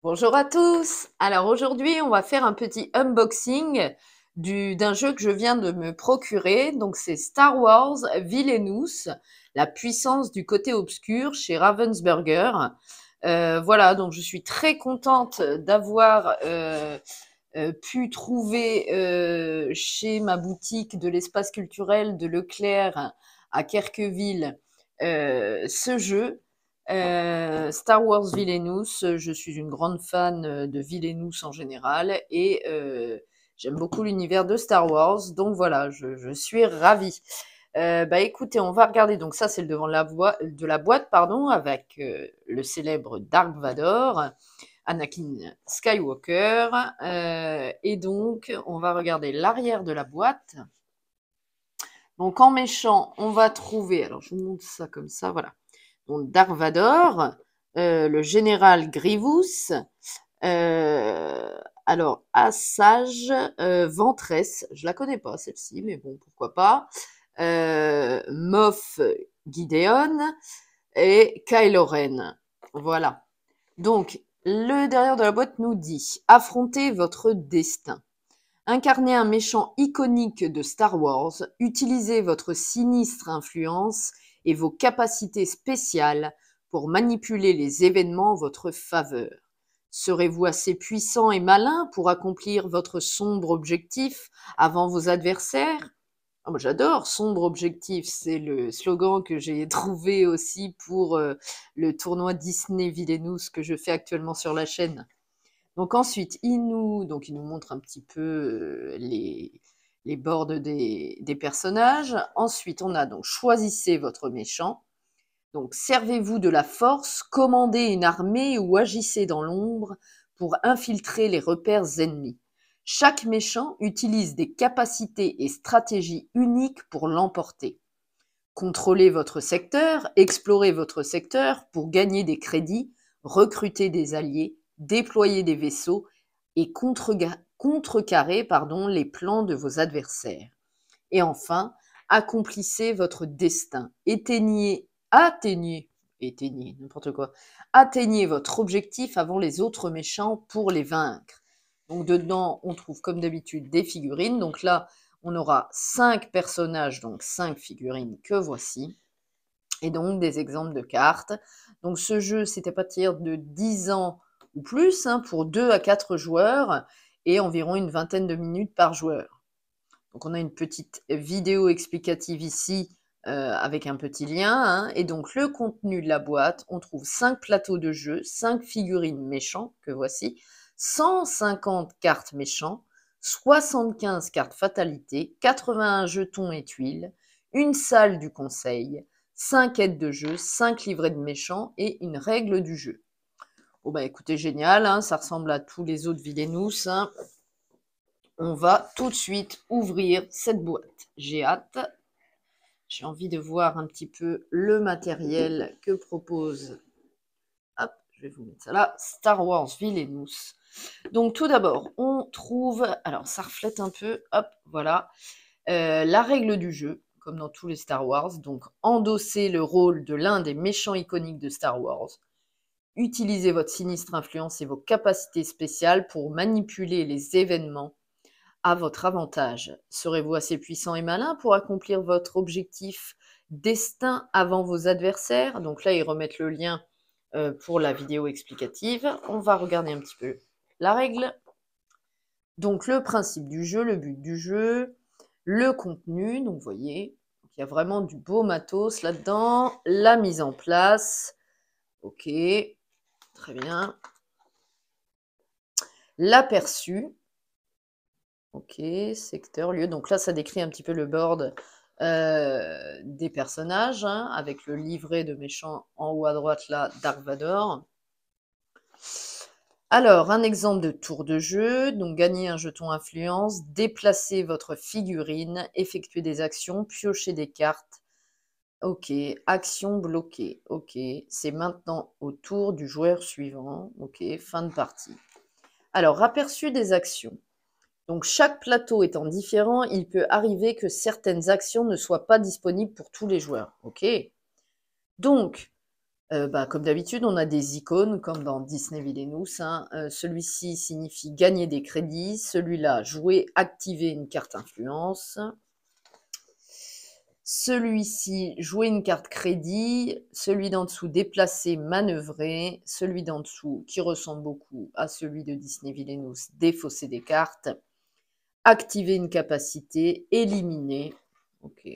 Bonjour à tous. Alors aujourd'hui, on va faire un petit unboxing d'un jeu que je viens de me procurer. Donc c'est Star Wars Villainous, la puissance du côté obscur chez Ravensburger. Voilà, donc je suis très contente d'avoir pu trouver chez ma boutique de l'espace culturel de Leclerc à Querqueville ce jeu. Star Wars Villainous, je suis une grande fan de Villainous en général et j'aime beaucoup l'univers de Star Wars, donc voilà, je suis ravie. Bah écoutez, on va regarder, donc ça c'est le devant de la boîte, pardon, avec le célèbre Dark Vador, Anakin Skywalker, et donc on va regarder l'arrière de la boîte. Donc en méchant, on va trouver, alors je vous montre ça comme ça, voilà. Donc Dark Vador, le général Grievous, alors Assage Ventress, je la connais pas celle-ci, mais bon, pourquoi pas. Moff Gideon et Kylo Ren. Voilà. Donc, le derrière de la boîte nous dit « Affrontez votre destin ». Incarnez un méchant iconique de Star Wars, utilisez votre sinistre influence et vos capacités spéciales pour manipuler les événements en votre faveur. Serez-vous assez puissant et malin pour accomplir votre sombre objectif avant vos adversaires? Ah, moi j'adore sombre objectif, c'est le slogan que j'ai trouvé aussi pour le tournoi Disney Villainous que je fais actuellement sur la chaîne. Donc ensuite, il nous montre un petit peu les bords des personnages. Ensuite, on a donc choisissez votre méchant. Donc servez-vous de la force, commandez une armée ou agissez dans l'ombre pour infiltrer les repères ennemis. Chaque méchant utilise des capacités et stratégies uniques pour l'emporter. Contrôlez votre secteur, explorez votre secteur pour gagner des crédits, recruter des alliés, déployer des vaisseaux et contrecarrer les plans de vos adversaires. Et enfin, accomplissez votre destin. N'importe quoi. Atteignez votre objectif avant les autres méchants pour les vaincre. Donc dedans, on trouve comme d'habitude des figurines. Donc là, on aura 5 personnages, donc 5 figurines que voici. Et donc des exemples de cartes. Donc ce jeu, c'est à partir de 10 ans ou plus, pour 2 à 4 joueurs et environ une vingtaine de minutes par joueur. Donc on a une petite vidéo explicative ici avec un petit lien. Et donc le contenu de la boîte, on trouve 5 plateaux de jeu, 5 figurines méchants que voici, 150 cartes méchants, 75 cartes fatalité, 81 jetons et tuiles, une salle du conseil, 5 aides de jeu, 5 livrets de méchants et une règle du jeu. Bon bah écoutez, génial, ça ressemble à tous les autres Villainous. On va tout de suite ouvrir cette boîte. J'ai hâte. J'ai envie de voir un petit peu le matériel que propose. Hop, je vais vous mettre ça là. Star Wars Villainous. Donc tout d'abord, on trouve, alors ça reflète un peu, hop, voilà, la règle du jeu, comme dans tous les Star Wars. Donc endosser le rôle de l'un des méchants iconiques de Star Wars. Utilisez votre sinistre influence et vos capacités spéciales pour manipuler les événements à votre avantage. Serez-vous assez puissant et malin pour accomplir votre objectif destin avant vos adversaires? Donc là, ils remettent le lien pour la vidéo explicative. On va regarder un petit peu la règle. Donc le principe du jeu, le but du jeu, le contenu. Donc vous voyez, il y a vraiment du beau matos là-dedans. La mise en place. Ok, très bien. L'aperçu. Ok, secteur, lieu. Donc là, ça décrit un petit peu le board des personnages, avec le livret de méchant en haut à droite, là, Dark Vador. Alors, un exemple de tour de jeu. Donc, gagner un jeton influence, déplacer votre figurine, effectuer des actions, piocher des cartes. Ok, action bloquée. Ok, c'est maintenant au tour du joueur suivant. Ok, fin de partie. Alors, aperçu des actions. Donc chaque plateau étant différent, il peut arriver que certaines actions ne soient pas disponibles pour tous les joueurs. Ok. Donc, Comme d'habitude, on a des icônes comme dans Disney Villainous, hein. Celui-ci signifie gagner des crédits, celui-là jouer, activer une carte influence. Celui-ci jouer une carte crédit, celui d'en dessous déplacer, manœuvrer, celui d'en dessous qui ressemble beaucoup à celui de Disney Villainous, défausser des cartes, activer une capacité, éliminer. Ok.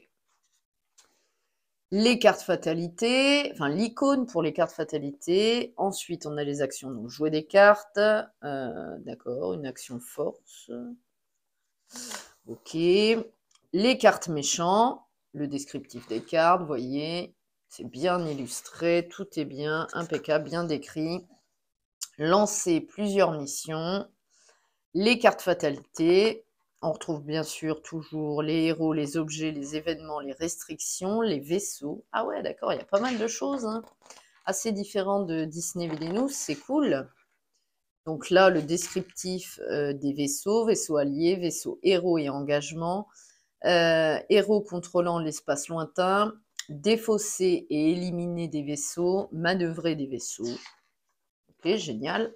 Les cartes fatalités, enfin l'icône pour les cartes fatalités. Ensuite, on a les actions, donc jouer des cartes. D'accord, une action force. Ok. Les cartes méchants, le descriptif des cartes, vous voyez, c'est bien illustré, tout est bien, impeccable, bien décrit. Lancer plusieurs missions. Les cartes fatalités, on retrouve bien sûr toujours les héros, les objets, les événements, les restrictions, les vaisseaux. Ah ouais, d'accord, il y a pas mal de choses, hein, assez différentes de Disney Villainous, c'est cool. Donc là, le descriptif des vaisseaux, vaisseaux alliés, vaisseaux héros et engagement, héros contrôlant l'espace lointain, défausser et éliminer des vaisseaux, manœuvrer des vaisseaux. Ok, génial.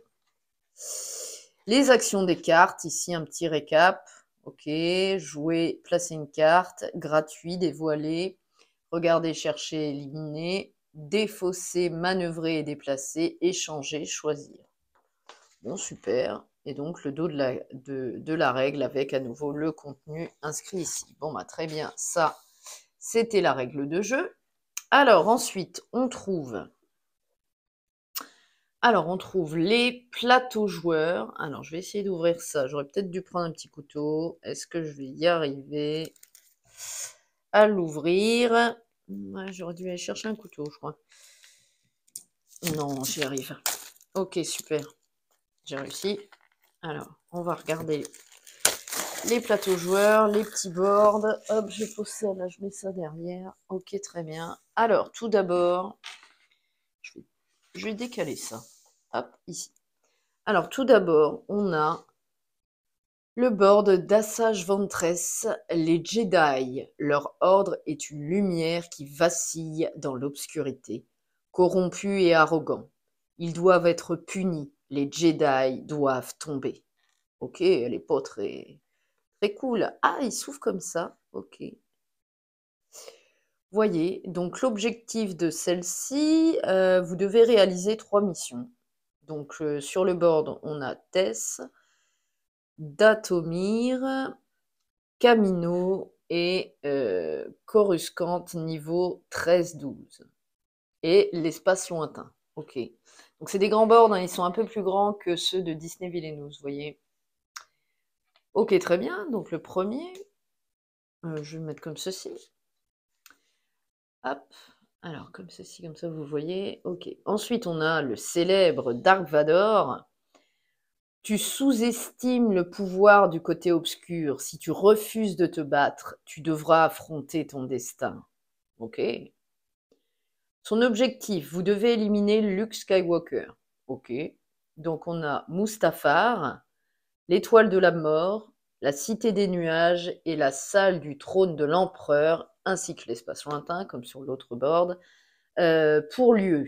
Les actions des cartes, ici un petit récap. Ok, jouer, placer une carte, gratuit, dévoiler, regarder, chercher, éliminer, défausser, manœuvrer et déplacer, échanger, choisir. Bon, super. Et donc le dos de la règle avec à nouveau le contenu inscrit ici. Bon, bah très bien, ça, c'était la règle de jeu. Alors ensuite, on trouve les plateaux joueurs. Alors, je vais essayer d'ouvrir ça. J'aurais peut-être dû prendre un petit couteau. Est-ce que je vais y arriver à l'ouvrir? Ouais, j'aurais dû aller chercher un couteau, je crois. Non, j'y arrive. Ok, super. J'ai réussi. Alors, on va regarder les plateaux joueurs, les petits boards. Hop, je pose ça là, je mets ça derrière. Ok, très bien. Alors, tout d'abord, je vais décaler ça. Hop, ici. Alors, tout d'abord, on a le board d'Assage Ventress, les Jedi. Leur ordre est une lumière qui vacille dans l'obscurité, corrompus et arrogants. Ils doivent être punis, les Jedi doivent tomber. Ok, elle est pas très, très cool. Ah, il s'ouvre comme ça, ok. Voyez, donc l'objectif de celle-ci, vous devez réaliser 3 missions. Donc sur le board, on a Tess, Datomir, Camino et Coruscant niveau 13-12. Et l'espace lointain. Ok. Donc c'est des grands boards, hein, ils sont un peu plus grands que ceux de Disney Villainous, vous voyez. Ok, très bien. Donc le premier, je vais le mettre comme ceci. Hop. Alors comme ceci, comme ça vous voyez. Ok. Ensuite on a le célèbre Dark Vador. Tu sous-estimes le pouvoir du côté obscur. Si tu refuses de te battre, tu devras affronter ton destin. Ok. Son objectif, vous devez éliminer Luke Skywalker. Ok. Donc on a Mustafar, l'étoile de la mort, la cité des nuages et la salle du trône de l'empereur, ainsi que l'espace lointain, comme sur l'autre board, pour lieu.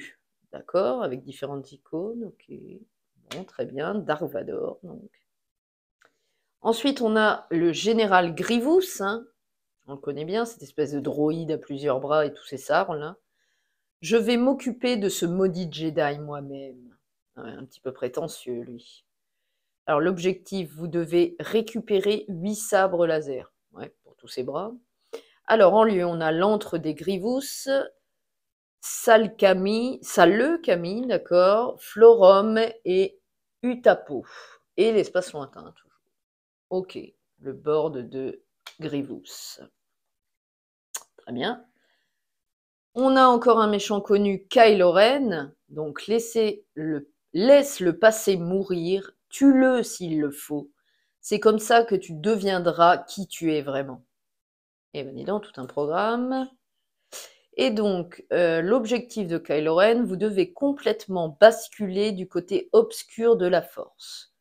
D'accord, avec différentes icônes. Ok. Bon, très bien. Dark Vador, donc. Ensuite, on a le général Grievous, hein. On le connaît bien, cette espèce de droïde à plusieurs bras et tous ses sabres, là. Je vais m'occuper de ce maudit Jedi moi-même. Ouais, un petit peu prétentieux, lui. Alors, l'objectif, vous devez récupérer 8 sabres laser. Ouais, pour tous ses bras. Alors, en lieu, on a l'antre des Grievous, Salekami, d'accord, Florum et Utapo. Et l'espace lointain, toujours. Ok, le board de Grievous. Très bien. On a encore un méchant connu, Kylo Ren. Donc laisse le passé mourir, tue-le s'il le faut. C'est comme ça que tu deviendras qui tu es vraiment. Et ben dis donc, tout un programme. Et donc, l'objectif de Kylo Ren, vous devez complètement basculer du côté obscur de la force.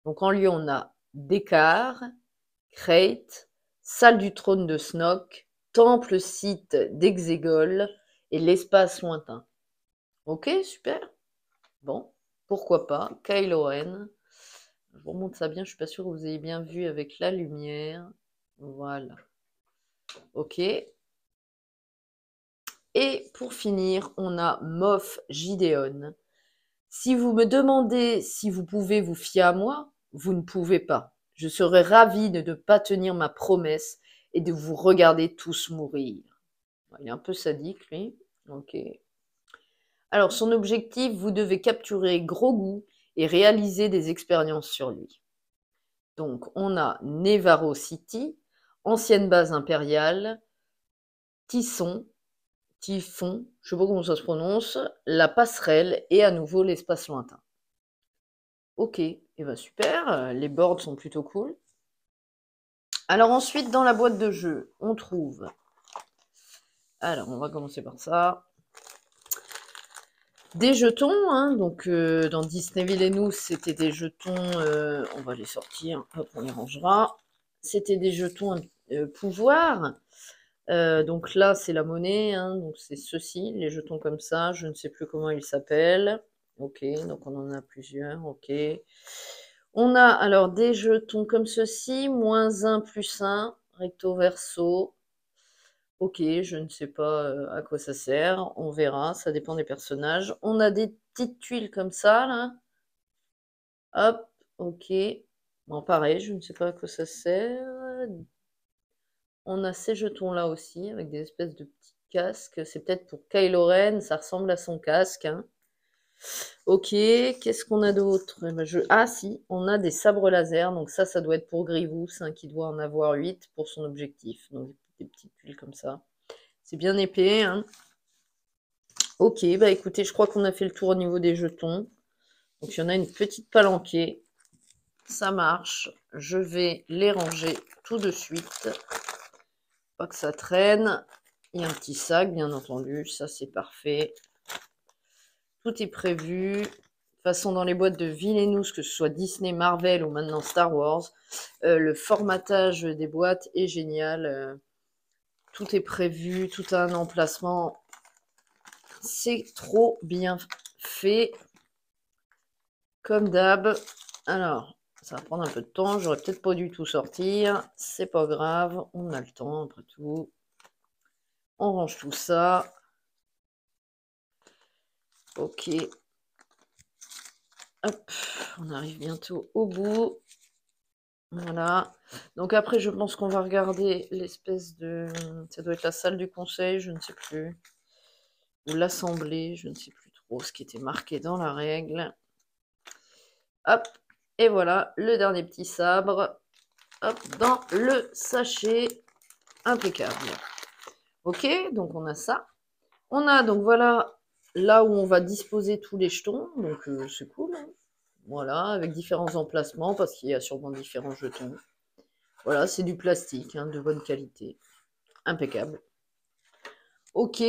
Donc en lieu, on a Dekar, Krayt, salle du trône de Snoke, temple site d'Exegol et l'espace lointain. Ok, super. Bon, pourquoi pas. Kylo Ren. Je vous remonte ça bien, je suis pas sûre que vous ayez bien vu avec la lumière. Voilà. Ok. Et pour finir, on a Moff Gideon. Si vous me demandez si vous pouvez vous fier à moi, vous ne pouvez pas. Je serais ravie de ne pas tenir ma promesse et de vous regarder tous mourir. Il est un peu sadique, lui. Ok. Alors, son objectif, vous devez capturer Grogu et réaliser des expériences sur lui. Donc, on a Nevarro City, ancienne base impériale, Typhon, je ne sais pas comment ça se prononce, la passerelle et à nouveau l'espace lointain. Ok, et ben super, les boards sont plutôt cool. Alors ensuite, dans la boîte de jeu, on trouve... Alors, on va commencer par ça. Des jetons, hein, donc dans Disney Villainous, c'était des jetons, on va les sortir, hop, on les rangera. C'était des jetons pouvoir. Donc là, c'est la monnaie, hein, donc c'est ceci, les jetons comme ça, je ne sais plus comment ils s'appellent. Ok, donc on en a plusieurs, ok. On a alors des jetons comme ceci, -1, +1, recto verso. Ok, je ne sais pas à quoi ça sert, on verra, ça dépend des personnages. On a des petites tuiles comme ça, là. Hop, ok. Bon, pareil, je ne sais pas à quoi ça sert. On a ces jetons-là aussi, avec des espèces de petits casques. C'est peut-être pour Kylo Ren, ça ressemble à son casque, hein. Ok, qu'est-ce qu'on a d'autre? Eh ben, ah si, on a des sabres laser, donc ça doit être pour Grievous, hein, qui doit en avoir 8 pour son objectif. Donc des petites tuiles comme ça. C'est bien épais, hein. Ok, bah écoutez, je crois qu'on a fait le tour au niveau des jetons. Donc il y en a une petite palanquée. Ça marche. Je vais les ranger tout de suite. Pas que ça traîne. Il y a un petit sac, bien entendu. Ça, c'est parfait. Tout est prévu. De toute façon, dans les boîtes de Villainous, que ce soit Disney, Marvel ou maintenant Star Wars, le formatage des boîtes est génial. Tout est prévu, tout a un emplacement. C'est trop bien fait. Comme d'hab. Alors, ça va prendre un peu de temps. J'aurais peut-être pas dû tout sortir. C'est pas grave. On a le temps, après tout. On range tout ça. Ok. Hop. On arrive bientôt au bout. Voilà. Donc après, je pense qu'on va regarder l'espèce de... Ça doit être la salle du conseil, je ne sais plus. Ou l'assemblée, je ne sais plus trop ce qui était marqué dans la règle. Hop. Et voilà, le dernier petit sabre. Hop, dans le sachet. Impeccable. Ok, donc on a ça. On a donc voilà là où on va disposer tous les jetons. Donc c'est cool, hein. Voilà, avec différents emplacements parce qu'il y a sûrement différents jetons. Voilà, c'est du plastique, hein, de bonne qualité. Impeccable. Ok,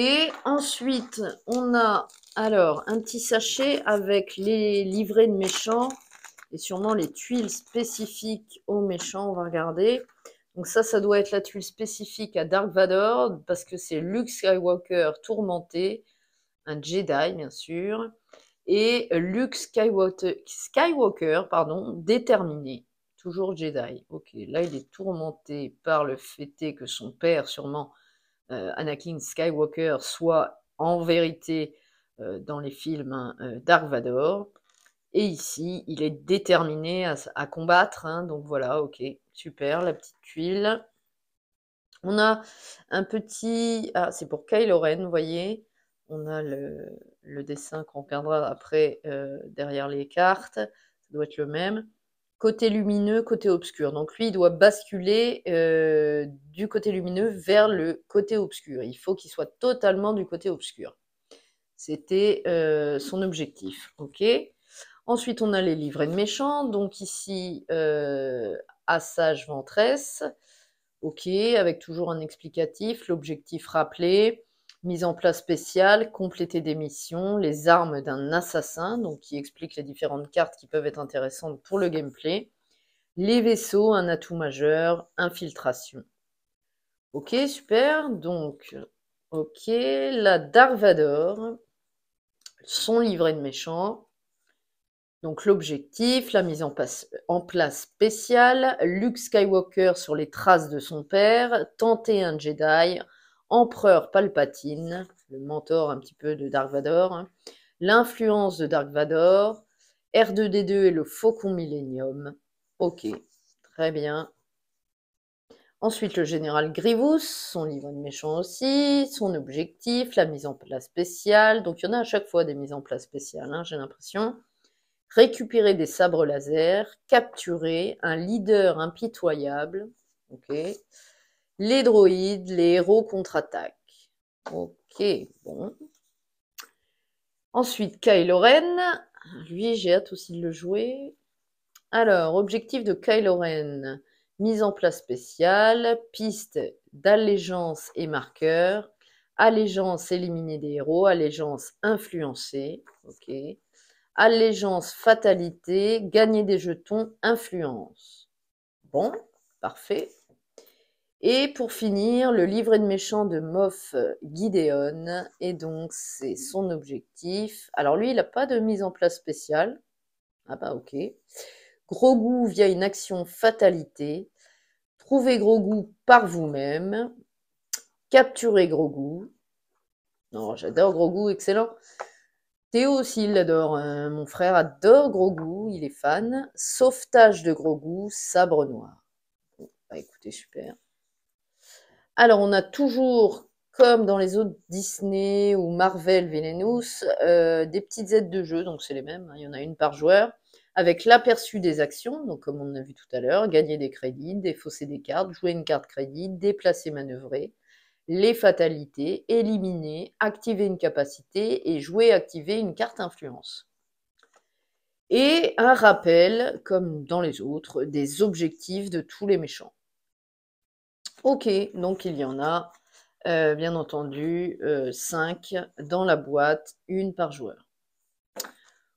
ensuite on a alors un petit sachet avec les livrets de méchants et sûrement les tuiles spécifiques aux méchants. On va regarder. Donc ça doit être la tuile spécifique à Dark Vador, parce que c'est Luke Skywalker tourmenté, un Jedi bien sûr, et Luke Skywalker pardon, déterminé, toujours Jedi. Ok, là il est tourmenté par le fait que son père, sûrement Anakin Skywalker, soit en vérité dans les films, hein, Dark Vador. Et ici, il est déterminé à combattre, hein, donc voilà, ok, super, la petite tuile. On a un petit... Ah, c'est pour Kylo Ren, vous voyez. On a le dessin qu'on regardera après derrière les cartes. Ça doit être le même. Côté lumineux, côté obscur. Donc lui, il doit basculer du côté lumineux vers le côté obscur. Il faut qu'il soit totalement du côté obscur. C'était son objectif, ok. Ensuite, on a les livrets de méchants. Donc ici, Assage Ventress. Ok, avec toujours un explicatif, l'objectif rappelé, mise en place spéciale, compléter des missions, les armes d'un assassin, donc qui explique les différentes cartes qui peuvent être intéressantes pour le gameplay. Les vaisseaux, un atout majeur, infiltration. Ok, super. Donc, ok, la Dark Vador. son livret de méchant. Donc l'objectif, la mise en place spéciale, Luke Skywalker sur les traces de son père, tenter un Jedi, Empereur Palpatine, le mentor un petit peu de Dark Vador, hein, l'influence de Dark Vador, R2D2 et le Faucon Millennium. Ok, très bien. Ensuite, le général Grievous, son livre de méchant aussi, son objectif, la mise en place spéciale. Donc, il y en a à chaque fois des mises en place spéciales, hein, j'ai l'impression. Récupérer des sabres laser, capturer un leader impitoyable. Ok. Les droïdes, les héros contre-attaquent. Ok, bon. Ensuite, Kylo Ren. Lui, j'ai hâte aussi de le jouer. Alors, objectif de Kylo Ren. Mise en place spéciale, piste d'allégeance et marqueur. Allégeance, éliminer des héros. Allégeance, influencer. Ok. Allégeance, fatalité, gagner des jetons, influence. Bon, parfait. Et pour finir, le livret de méchant de Moff Gideon. Et donc, c'est son objectif. Alors lui, il n'a pas de mise en place spéciale. Ah bah ok. Grogu via une action fatalité. Trouvez Grogu par vous-même. Capturez Grogu. Non, j'adore Grogu, excellent. Théo aussi, il l'adore. Mon frère adore Grogu, il est fan. Sauvetage de Grogu, sabre noir. Bon, bah écoutez, super. Alors, on a toujours, comme dans les autres Disney ou Marvel Villainous, des petites aides de jeu, donc c'est les mêmes, hein, il y en a une par joueur, avec l'aperçu des actions, donc comme on a vu tout à l'heure, gagner des crédits, défausser des cartes, jouer une carte crédit, déplacer, manœuvrer, les fatalités, éliminer, activer une capacité et jouer, activer une carte influence. Et un rappel, comme dans les autres, des objectifs de tous les méchants. Ok, donc il y en a, bien entendu, 5 dans la boîte, une par joueur.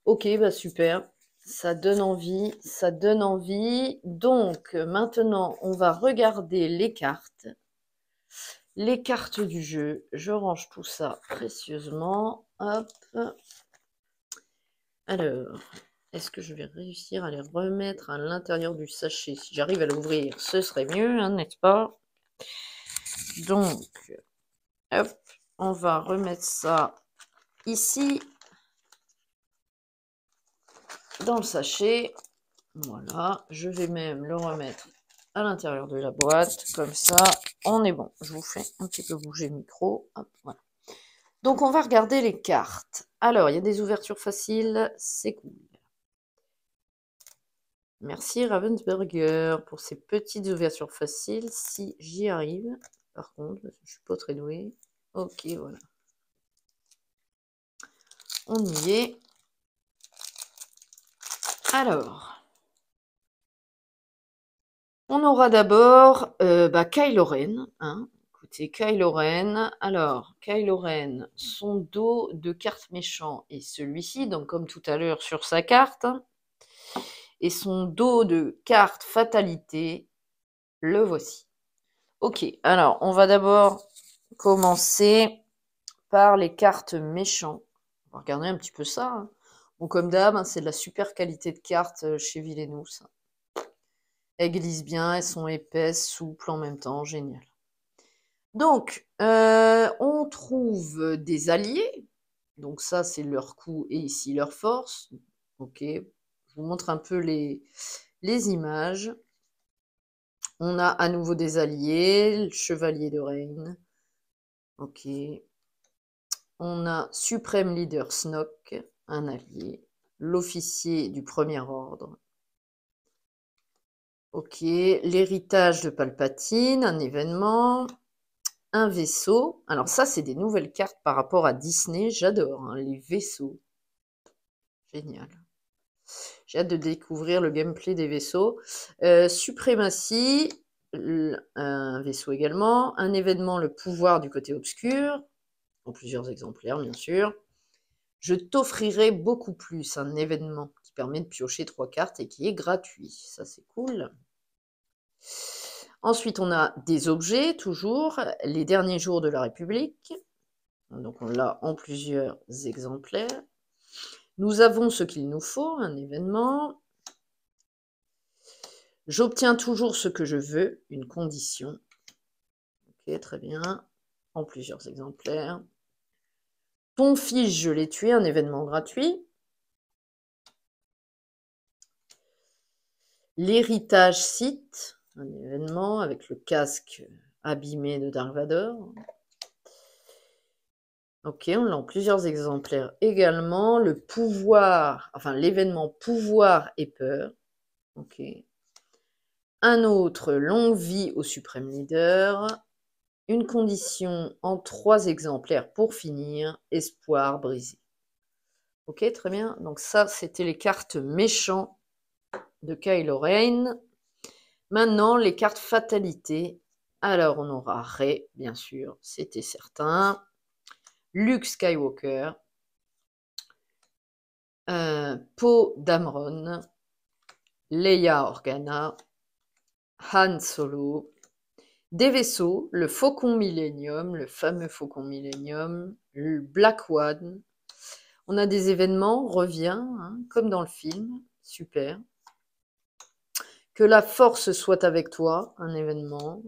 Ok, bah super, ça donne envie, ça donne envie. Donc maintenant, on va regarder les cartes. Les cartes du jeu, je range tout ça précieusement. Hop. Alors, est-ce que je vais réussir à les remettre à l'intérieur du sachet? Si j'arrive à l'ouvrir, ce serait mieux, hein, n'est-ce pas? Donc, hop, on va remettre ça ici, dans le sachet. Voilà, je vais même le remettre à l'intérieur de la boîte, comme ça, on est bon. Je vous fais un petit peu bouger le micro. Hop, voilà. Donc, on va regarder les cartes. Alors, il y a des ouvertures faciles, c'est cool. Merci Ravensburger pour ces petites ouvertures faciles, si j'y arrive. Par contre, je ne suis pas très douée. Ok, voilà. On y est. Alors, on aura d'abord Kylo Ren. Hein. Écoutez, Kylo Ren. Alors, Kylo Ren, son dos de carte méchant est celui-ci, donc comme tout à l'heure sur sa carte. Et son dos de carte fatalité, le voici. Ok, alors on va d'abord commencer par les cartes méchants. On va regarder un petit peu ça. Hein. Bon, comme d'hab, hein, c'est de la super qualité de cartes chez Villainous. Elles glissent bien, elles sont épaisses, souples en même temps, génial. Donc, on trouve des alliés. Donc ça, c'est leur coup et ici leur force. Ok, je vous montre un peu les images. On a à nouveau des alliés, le chevalier de Reine. Ok. On a Suprême Leader Snoke, un allié. L'officier du premier ordre. Ok. L'héritage de Palpatine, un événement. Un vaisseau. Alors ça, c'est des nouvelles cartes par rapport à Disney. J'adore, hein, les vaisseaux. Génial. J'ai hâte de découvrir le gameplay des vaisseaux. Suprématie, un vaisseau également. Un événement, le pouvoir du côté obscur. En plusieurs exemplaires, bien sûr. Je t'offrirai beaucoup plus, un événement qui permet de piocher 3 cartes et qui est gratuit. Ça, c'est cool. Ensuite, on a des objets, toujours. Les derniers jours de la République. Donc, on l'a en plusieurs exemplaires. Nous avons ce qu'il nous faut, un événement. J'obtiens toujours ce que je veux, une condition. Ok, très bien. En plusieurs exemplaires. Ton fils, je l'ai tué, un événement gratuit. L'héritage Sith, un événement avec le casque abîmé de Dark Vador. Ok, on l'a en plusieurs exemplaires également. Le pouvoir, enfin l'événement pouvoir et peur. Ok. Un autre, longue vie au suprême leader. Une condition en 3 exemplaires pour finir, espoir brisé. Ok, très bien. Donc ça, c'était les cartes méchants de Kylo Ren. Maintenant, les cartes fatalité. Alors, on aura Rey, bien sûr, c'était certain. Luke Skywalker. Poe Dameron. Leia Organa. Han Solo. Des vaisseaux, le Faucon Millenium, le fameux Faucon Millenium, le Black One. On a des événements, revient, hein, comme dans le film, super. Que la force soit avec toi, un événement.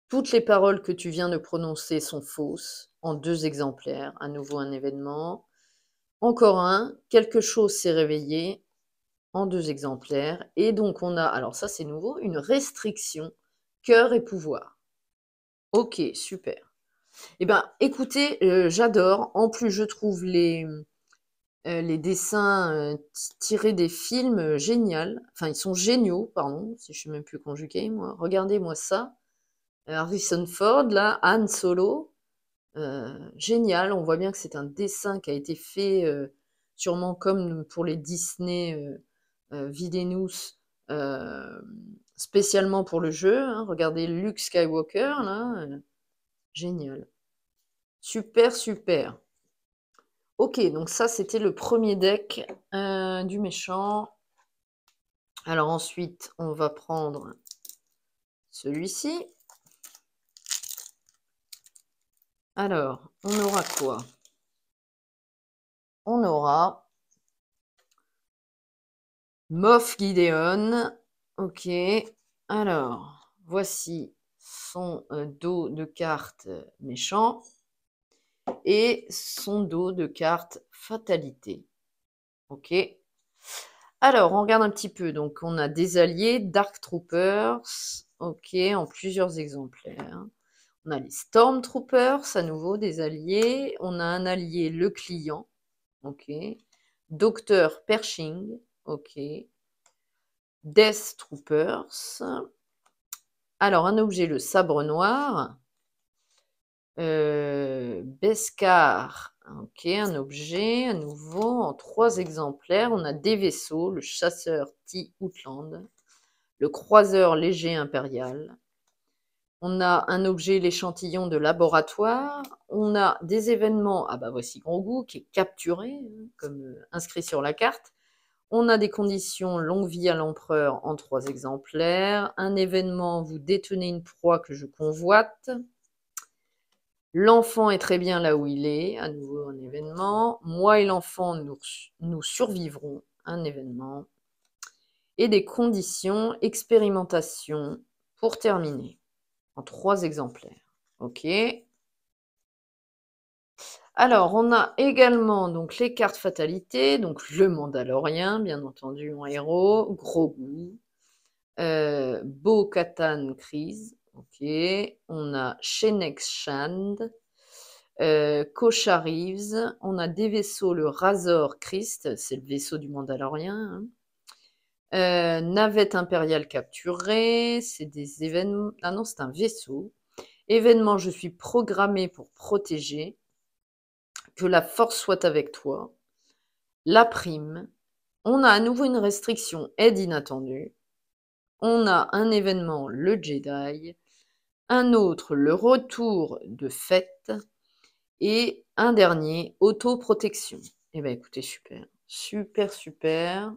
Toutes les paroles que tu viens de prononcer sont fausses, en 2 exemplaires, à nouveau un événement. Encore un, quelque chose s'est réveillé, en 2 exemplaires. Et donc on a, alors ça c'est nouveau, une restriction, cœur et pouvoir. Ok, super. Eh bien, écoutez, j'adore. En plus, je trouve les dessins tirés des films génial. Enfin, ils sont géniaux, pardon, si je ne suis même plus conjuguée, moi. Regardez-moi ça. Harrison Ford, là, Han Solo. Génial. On voit bien que c'est un dessin qui a été fait sûrement comme pour les Disney Videnous, spécialement pour le jeu. Hein. Regardez Luke Skywalker, là. Génial. Super, super. Ok, donc ça, c'était le premier deck du méchant. Alors ensuite, on va prendre celui-ci. Alors, on aura quoi? On aura Moff Gideon. Ok. Alors, voici son dos de cartes méchant et son dos de cartes fatalité. Ok. Alors, on regarde un petit peu. Donc, on a des alliés, Dark Troopers, ok, en plusieurs exemplaires. On a les Stormtroopers, à nouveau des alliés. On a un allié, le client, ok. Docteur Pershing, ok. Death Troopers. Alors, un objet, le sabre noir. Beskar, ok, un objet, à nouveau, en 3 exemplaires. On a des vaisseaux, le chasseur T-Outland, le croiseur léger impérial. On a un objet, l'échantillon de laboratoire. On a des événements, ah bah voici Grogu qui est capturé, hein, comme inscrit sur la carte. On a des conditions, longue vie à l'empereur en 3 exemplaires. Un événement, vous détenez une proie que je convoite. L'enfant est très bien là où il est, à nouveau un événement. Moi et l'enfant, nous survivrons, un événement. Et des conditions, expérimentation, pour terminer, en 3 exemplaires. Ok. Alors, on a également donc les cartes fatalité, donc le Mandalorien, bien entendu, en héros, Grogu, Bo-Katan Kryze, ok. On a Fennec Shand, Kosha Reeves, on a des vaisseaux, le Razor Christ, c'est le vaisseau du Mandalorien. Hein. Navette impériale capturée, c'est des événements. Ah non, c'est un vaisseau. Événement, je suis programmé pour protéger. Que la force soit avec toi. La prime. On a à nouveau une restriction, aide inattendue. On a un événement, le Jedi. Un autre, le retour de fête. Et un dernier, autoprotection. Eh bien, écoutez, super. Super, super.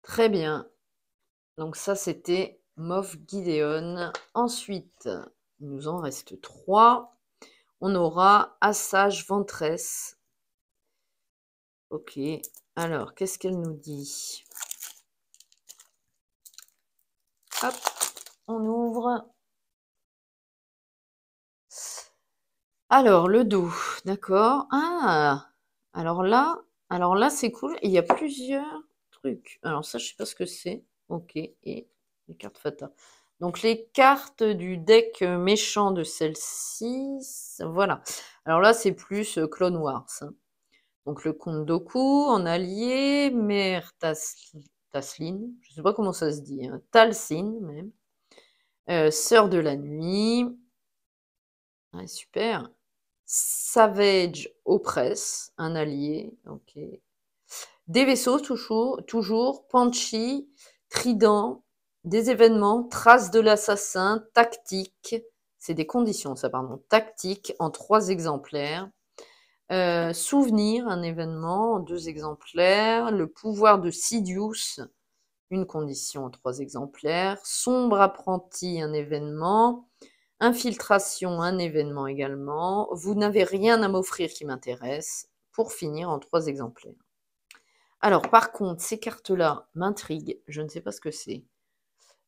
Très bien. Donc ça, c'était Moff Gideon. Ensuite, il nous en reste 3. On aura Assage Ventress. Ok. Alors, qu'est-ce qu'elle nous dit? Hop, on ouvre. Alors, le dos, d'accord. Ah, alors là, c'est cool. Il y a plusieurs trucs. Alors ça, je sais pas ce que c'est. Ok, et les cartes Fata. Donc les cartes du deck méchant de celle-ci, voilà. Alors là, c'est plus Clone Wars, hein. Donc le comte Dooku en allié, Mère Taslin, je sais pas comment ça se dit, hein, Talcin même, Sœur de la nuit, ouais, super. Savage Oppress, un allié, ok. Des vaisseaux toujours, Panchi, Trident, des événements, traces de l'assassin, tactique, c'est des conditions ça, pardon, tactique en 3 exemplaires. Souvenir, un événement, 2 exemplaires. Le pouvoir de Sidious, une condition, 3 exemplaires. Sombre apprenti, un événement. Infiltration, un événement également. Vous n'avez rien à m'offrir qui m'intéresse. Pour finir en 3 exemplaires. Alors, par contre, ces cartes-là m'intriguent. Je ne sais pas ce que c'est.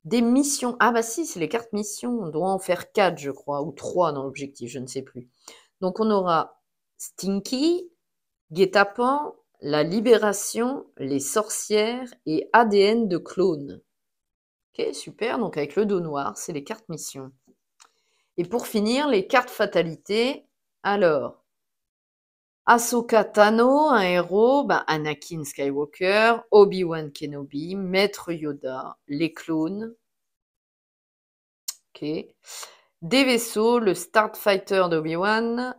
Des missions. Ah bah si, c'est les cartes missions. On doit en faire 4, je crois, ou 3 dans l'objectif, je ne sais plus. Donc on aura Stinky, Guet-apens, la libération, les sorcières et ADN de clone. Ok, super. Donc avec le dos noir, c'est les cartes mission. Et pour finir, les cartes fatalité. Alors, Ahsoka Tano, un héros, Anakin Skywalker, Obi-Wan Kenobi, Maître Yoda, les clones. Ok. Des vaisseaux, le Starfighter d'Obi-Wan,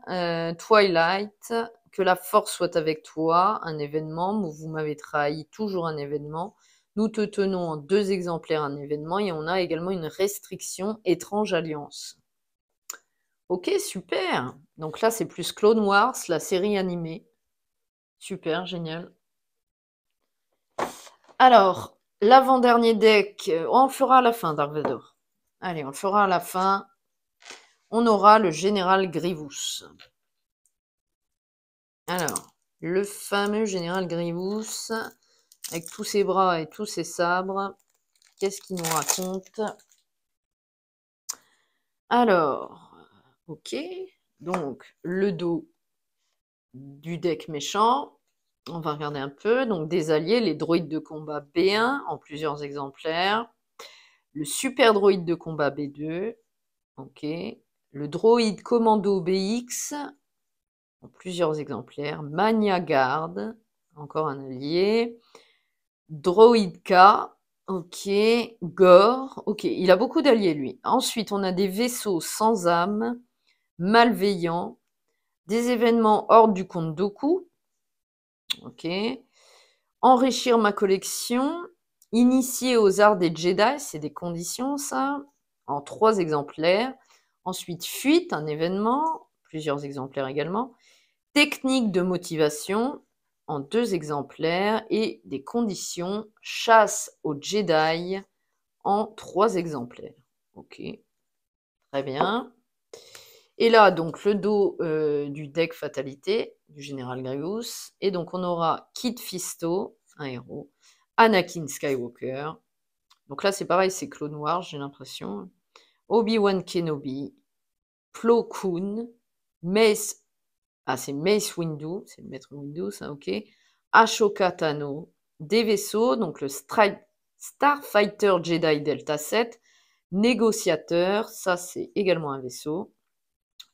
Twilight, que la force soit avec toi, un événement, vous m'avez trahi, toujours un événement. Nous te tenons en 2 exemplaires un événement et on a également une restriction étrange alliance. Ok, super. Donc là, c'est plus Clone Wars, la série animée. Super, génial. Alors, l'avant-dernier deck, on le fera à la fin, Dark Vador. Allez, on le fera à la fin. On aura le général Grievous. Alors, le fameux général Grievous, avec tous ses bras et tous ses sabres, qu'est-ce qu'il nous raconte? Alors, ok, donc le dos du deck méchant, on va regarder un peu, donc des alliés, les droïdes de combat B1 en plusieurs exemplaires, le super droïde de combat B2, ok, le droïde commando BX en plusieurs exemplaires, Mania Guard, encore un allié, Droid K, ok, Gore, ok, il a beaucoup d'alliés lui. Ensuite, on a des vaisseaux sans âme, malveillants, des événements hors du compte Dooku, ok, enrichir ma collection, initier aux arts des Jedi, c'est des conditions ça, en 3 exemplaires. Ensuite, fuite, un événement, plusieurs exemplaires également. Technique de motivation, en 2 exemplaires. Et des conditions, chasse aux Jedi, en 3 exemplaires. Ok, très bien. Et là, donc, le dos du deck fatalité du général Grievous. Et donc, on aura Kit Fisto, un héros, Anakin Skywalker. Donc là, c'est pareil, c'est Clone Wars, j'ai l'impression. Obi-Wan Kenobi, Plo Koon, Mace. Ah, c'est Mace Windu, c'est le maître Windu, ça, ok. Ashoka Tano, des vaisseaux, donc le Starfighter Jedi Delta 7, négociateur, ça c'est également un vaisseau.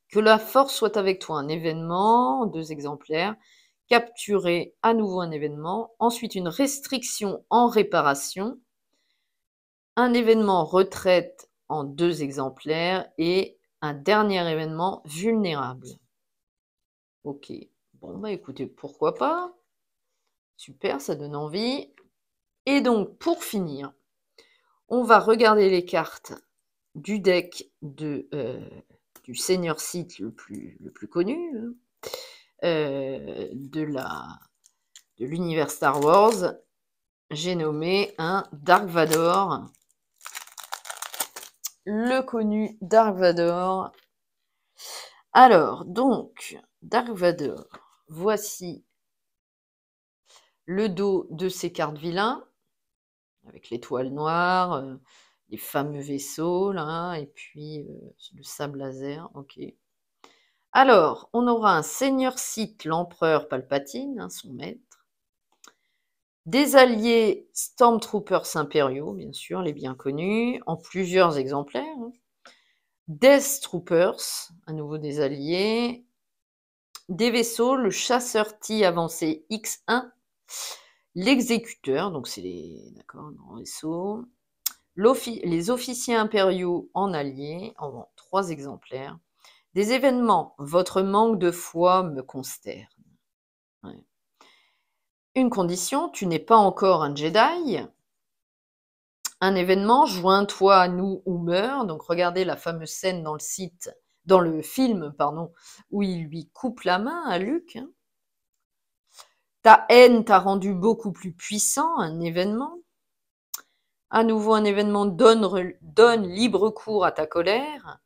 Que la force soit avec toi, un événement, 2 exemplaires. Capturer à nouveau un événement. Ensuite, une restriction en réparation. Un événement retraite en 2 exemplaires. Et un dernier événement vulnérable. Ok. Bon, bah écoutez, pourquoi pas? Super, ça donne envie. Et donc, pour finir, on va regarder les cartes du deck du Seigneur Sith le plus connu, hein, de l'univers Star Wars. J'ai nommé un Dark Vador. Le connu Dark Vador. Alors, donc, Dark Vador, voici le dos de ces cartes vilains, avec l'étoile noire, les fameux vaisseaux, là, et puis le sable laser, ok. Alors, on aura un Seigneur Sith, l'empereur Palpatine, hein, son maître. Des alliés Stormtroopers impériaux, bien sûr, les bien connus, en plusieurs exemplaires. Hein. Death Troopers, à nouveau des alliés. Des vaisseaux, le chasseur T avancé X1. L'exécuteur, donc c'est les grands vaisseaux. Les officiers impériaux en alliés, en 3 exemplaires. Des événements, votre manque de foi me consterne. Ouais. Une condition, tu n'es pas encore un Jedi. Un événement, joins-toi à nous ou meurs. Donc regardez la fameuse scène dans le film, où il lui coupe la main à Luke. Hein. Ta haine t'a rendu beaucoup plus puissant, un événement. À nouveau, un événement donne libre cours à ta colère.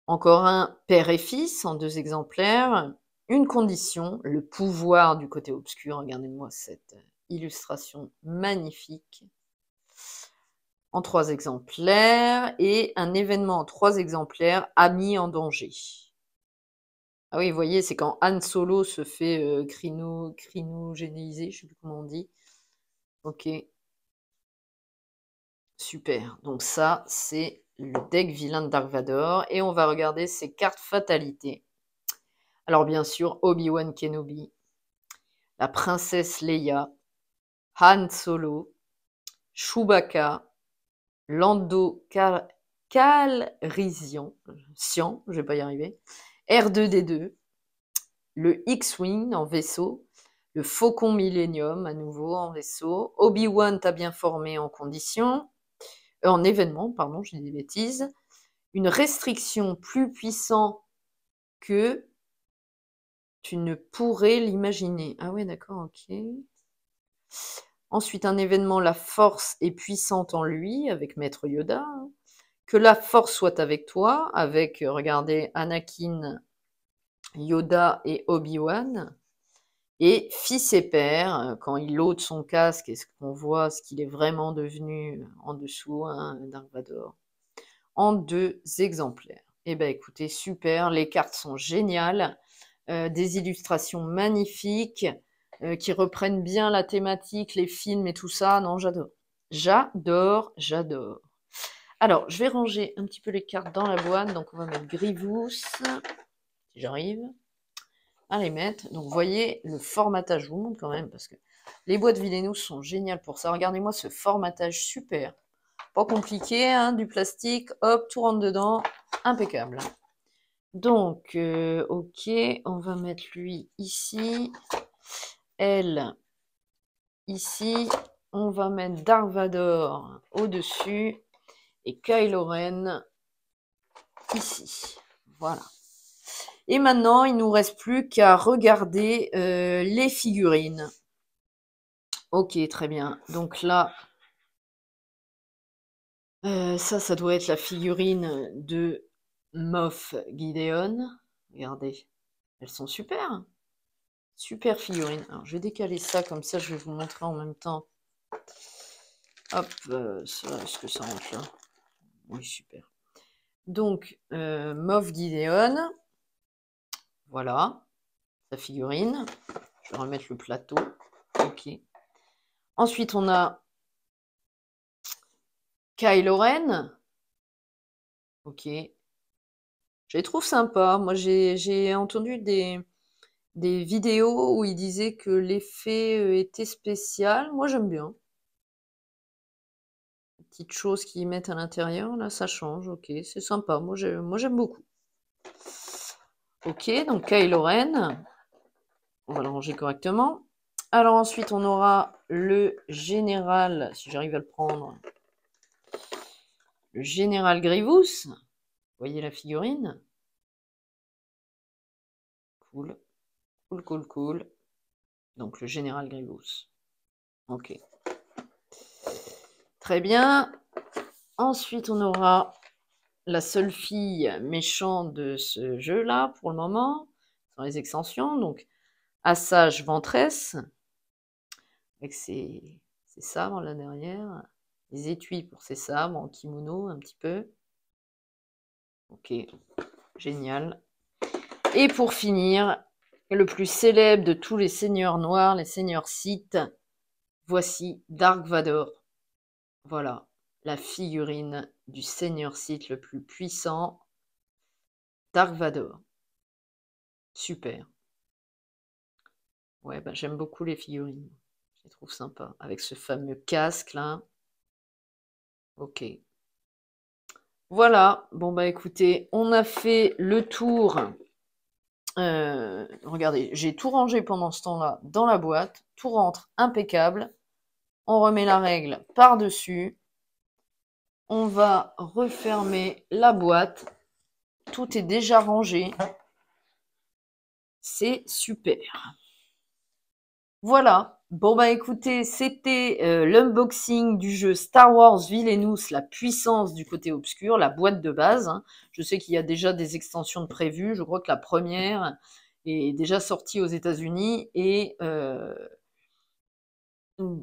Encore un père et fils en 2 exemplaires. Une condition, le pouvoir du côté obscur. Regardez-moi cette illustration magnifique. En 3 exemplaires. Et un événement en 3 exemplaires, ami en danger. Ah oui, vous voyez, c'est quand Han Solo se fait crinogénéiser, je ne sais plus comment on dit. Ok. Super. Donc ça, c'est le deck vilain de Dark Vador. Et on va regarder ses cartes fatalités. Alors bien sûr, Obi-Wan Kenobi, la princesse Leia, Han Solo, Chewbacca, Lando Calrissian, je vais pas y arriver, R2D2, le X-Wing en vaisseau, le Faucon Millennium à nouveau en vaisseau, Obi-Wan t'a bien formé en événement, pardon, j'ai dit des bêtises, une restriction plus puissante que tu ne pourrais l'imaginer. Ah ouais, d'accord, ok. Ensuite, un événement, la force est puissante en lui, avec Maître Yoda. Hein. Que la force soit avec toi, avec, regardez, Anakin, Yoda et Obi-Wan. Et fils et père, quand il ôte son casque, est-ce qu'on voit ce qu'il est vraiment devenu en dessous, hein, Dark Vador, en 2 exemplaires. Eh bien, écoutez, super, les cartes sont géniales, des illustrations magnifiques, qui reprennent bien la thématique, les films et tout ça. Non, j'adore. J'adore, j'adore. Alors, je vais ranger un petit peu les cartes dans la boîte. Donc, on va mettre Grievous, si j'arrive à les mettre. Donc, vous voyez, le formatage, je vous montre quand même, parce que les boîtes Villainous sont géniales pour ça. Regardez-moi ce formatage super. Pas compliqué, hein, du plastique, hop, tout rentre dedans, impeccable. Donc, ok, on va mettre lui ici, elle ici, on va mettre Dark Vador au-dessus et Kylo Ren ici. Voilà. Et maintenant, il ne nous reste plus qu'à regarder les figurines. Ok, très bien. Donc là, ça doit être la figurine de Moff Gideon. Regardez, elles sont super. Super figurines. Alors, je vais décaler ça, comme ça, je vais vous montrer en même temps. Hop, est-ce que ça rentre là? Oui, super. Donc, Moff Gideon. Voilà, sa figurine. Je vais remettre le plateau. Ok. Ensuite, on a Kylo Ren. Ok. Je les trouve sympas. Moi, j'ai entendu des vidéos où ils disaient que l'effet était spécial. Moi, j'aime bien. Petites choses qu'ils mettent à l'intérieur, là, ça change. Ok, c'est sympa. Moi, j'aime beaucoup. Ok, donc Kylo Ren. On va le ranger correctement. Alors ensuite, on aura le général, si j'arrive à le prendre. Le général Grievous. Vous voyez la figurine? Cool. Cool, cool, cool. Donc le général Grievous. Ok. Très bien. Ensuite, on aura la seule fille méchante de ce jeu-là, pour le moment, dans les extensions. Donc, Assage Ventress. avec ses sabres là derrière, les étuis pour ses sabres en kimono un petit peu. Ok, génial. Et pour finir, le plus célèbre de tous les seigneurs noirs, les seigneurs Sith, voici Dark Vador. Voilà, la figurine du seigneur Sith le plus puissant, Dark Vador. Super. Ouais, bah, j'aime beaucoup les figurines. Je les trouve sympas. Avec ce fameux casque là. Ok. Voilà. Bon bah écoutez, on a fait le tour. Regardez, j'ai tout rangé pendant ce temps-là dans la boîte. Tout rentre impeccable. On remet la règle par-dessus. On va refermer la boîte. Tout est déjà rangé. C'est super. Voilà. Bon bah écoutez, c'était l'unboxing du jeu Star Wars Villainous, la puissance du côté obscur, la boîte de base. Hein. Je sais qu'il y a déjà des extensions de prévues. Je crois que la première est déjà sortie aux États-Unis et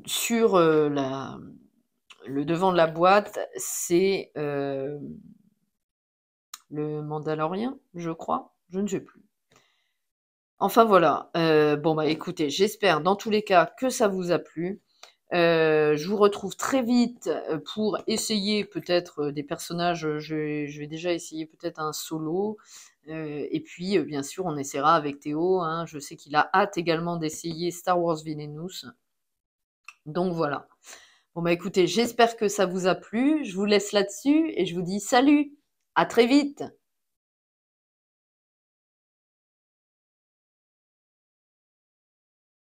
sur le devant de la boîte, c'est le Mandalorien, je crois. Je ne sais plus. Enfin voilà, bon bah écoutez, j'espère dans tous les cas que ça vous a plu. Je vous retrouve très vite pour essayer peut-être des personnages, je vais déjà essayer peut-être un solo. Et puis bien sûr on essaiera avec Théo, hein. Je sais qu'il a hâte également d'essayer Star Wars Villainous. Donc voilà. Bon bah écoutez, j'espère que ça vous a plu, je vous laisse là-dessus et je vous dis salut, à très vite.